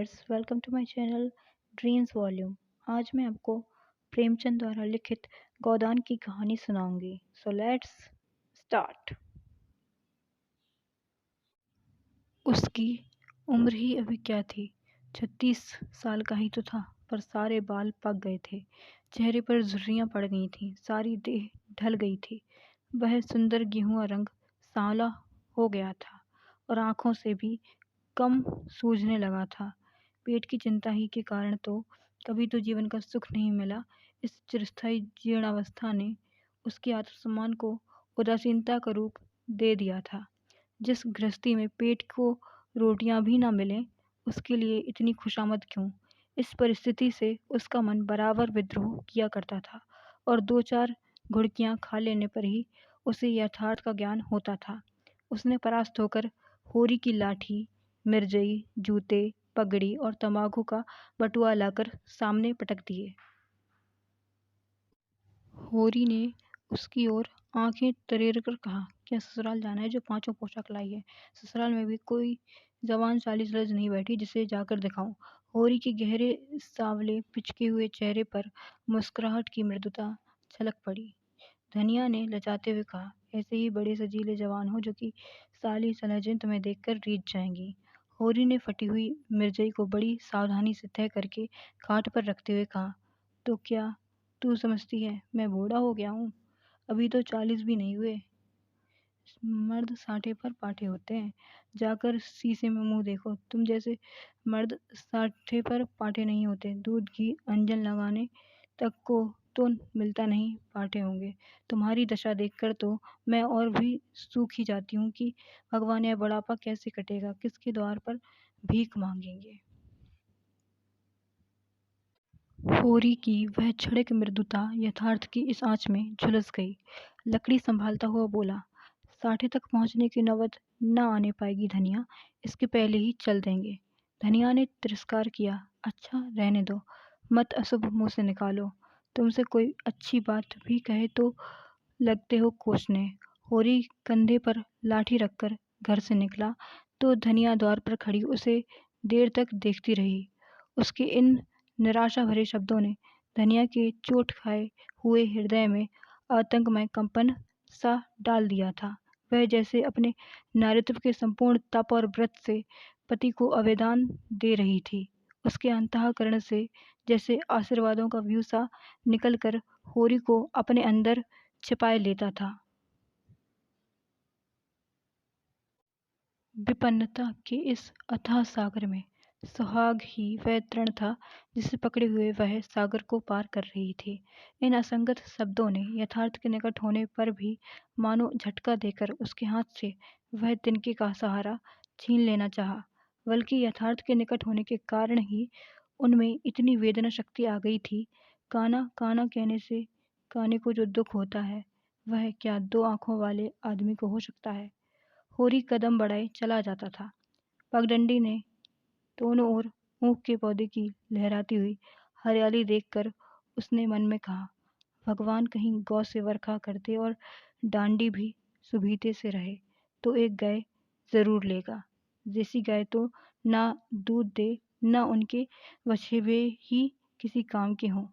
Viewers, welcome to my channel dreams volume. आज मैं आपको प्रेमचंद द्वारा लिखित गोदान की कहानी सुनाऊंगी। So let's start. उसकी उम्र ही अभी क्या थी, 36 साल का ही तो था, पर सारे बाल पक गए थे, चेहरे पर झुर्रियाँ पड़ गई थीं, सारी देह ढल गई थी। वह सुंदर गेहुआ रंग सांवला हो गया था और आंखों से भी कम सूझने लगा था। पेट की चिंता ही के कारण तो कभी तो जीवन का सुख नहीं मिला। इस चिरस्थायी जीर्णावस्था ने उसके आत्मसम्मान को उदासीनता का रूप दे दिया था। जिस गृहस्थी में पेट को रोटियां भी ना मिलें, उसके लिए इतनी खुशामद क्यों? इस परिस्थिति से उसका मन बराबर विद्रोह किया करता था और दो चार घुड़कियां खा लेने पर ही उसे यथार्थ का ज्ञान होता था। उसने परास्त होकर होरी की लाठी, मिर्जई, जूते, पगड़ी और तंबाकू का बटुआ लाकर सामने पटक दिए। होरी ने उसकी ओर आंखें तरेर कर कहा, क्या ससुराल जाना है जो पांचों पोशाक लाई है? ससुराल में भी कोई जवान चालीस लज नहीं बैठी जिसे जाकर दिखाऊं। होरी के गहरे सांवले पिचके हुए चेहरे पर मुस्कुराहट की मृदुता झलक पड़ी। धनिया ने लजाते हुए कहा, ऐसे ही बड़े सजीले जवान हो जो कि साली सलहजन तुम्हें देखकर रीझ जाएंगी। होरी ने फटी हुई मिर्जई को बड़ी सावधानी से तय करके खाट पर रखते हुए कहा, तो क्या तू समझती है मैं बूढ़ा हो गया हूँ? अभी तो 40 भी नहीं हुए। मर्द 60 पर पाटे होते हैं। जाकर शीशे में मुंह देखो। तुम जैसे मर्द 60 पर पाटे नहीं होते। दूध घी अंजन लगाने तक को तो मिलता नहीं पाटे होंगे। तुम्हारी दशा देखकर तो मैं और भी सूख ही जाती हूँ कि भगवान यह बुढ़ापा कैसे कटेगा, किसके द्वार पर भीख मांगेंगे। होरी की वह क्षणिक मृदुता यथार्थ की इस आंच में झुलस गई। लकड़ी संभालता हुआ बोला, 60 तक पहुंचने की नौबत न आने पाएगी धनिया, इसके पहले ही चल देंगे। धनिया ने तिरस्कार किया, अच्छा रहने दो, मत अशुभ मुंह से निकालो। तुमसे कोई अच्छी बात भी कहे तो लगते हो कोसने। होरी कंधे पर लाठी रखकर घर से निकला तो धनिया द्वार पर खड़ी उसे देर तक देखती रही। उसके इन निराशा भरे शब्दों ने धनिया के चोट खाए हुए हृदय में आतंकमय कंपन सा डाल दिया था। वह जैसे अपने नारित्व के संपूर्ण तप और व्रत से पति को आवेदन दे रही थी। उसके अंतःकरण से जैसे आशीर्वादों का व्यू सा निकलकर होरी को अपने अंदर छिपाए लेता था। विपन्नता के इस अथाह सागर में सुहाग ही वह तृण था जिसे पकड़े हुए वह सागर को पार कर रही थी। इन असंगत शब्दों ने यथार्थ के निकट होने पर भी मानो झटका देकर उसके हाथ से वह तिनके का सहारा छीन लेना चाहा। बल्कि यथार्थ के निकट होने के कारण ही उनमें इतनी वेदना शक्ति आ गई थी। काना काना कहने से काने को जो दुख होता है, वह क्या दो आंखों वाले आदमी को हो सकता है? होरी कदम बढ़ाए चला जाता था। पगडंडी ने दोनों ओर ऊख के पौधे की लहराती हुई हरियाली देखकर उसने मन में कहा, भगवान कहीं गौ से वर्खा करते और डांडी भी सुभीते से रहे तो एक गाय जरूर लेगा। देसी गाय तो ना दूध दे, ना उनके वछेवे ही किसी काम के हों।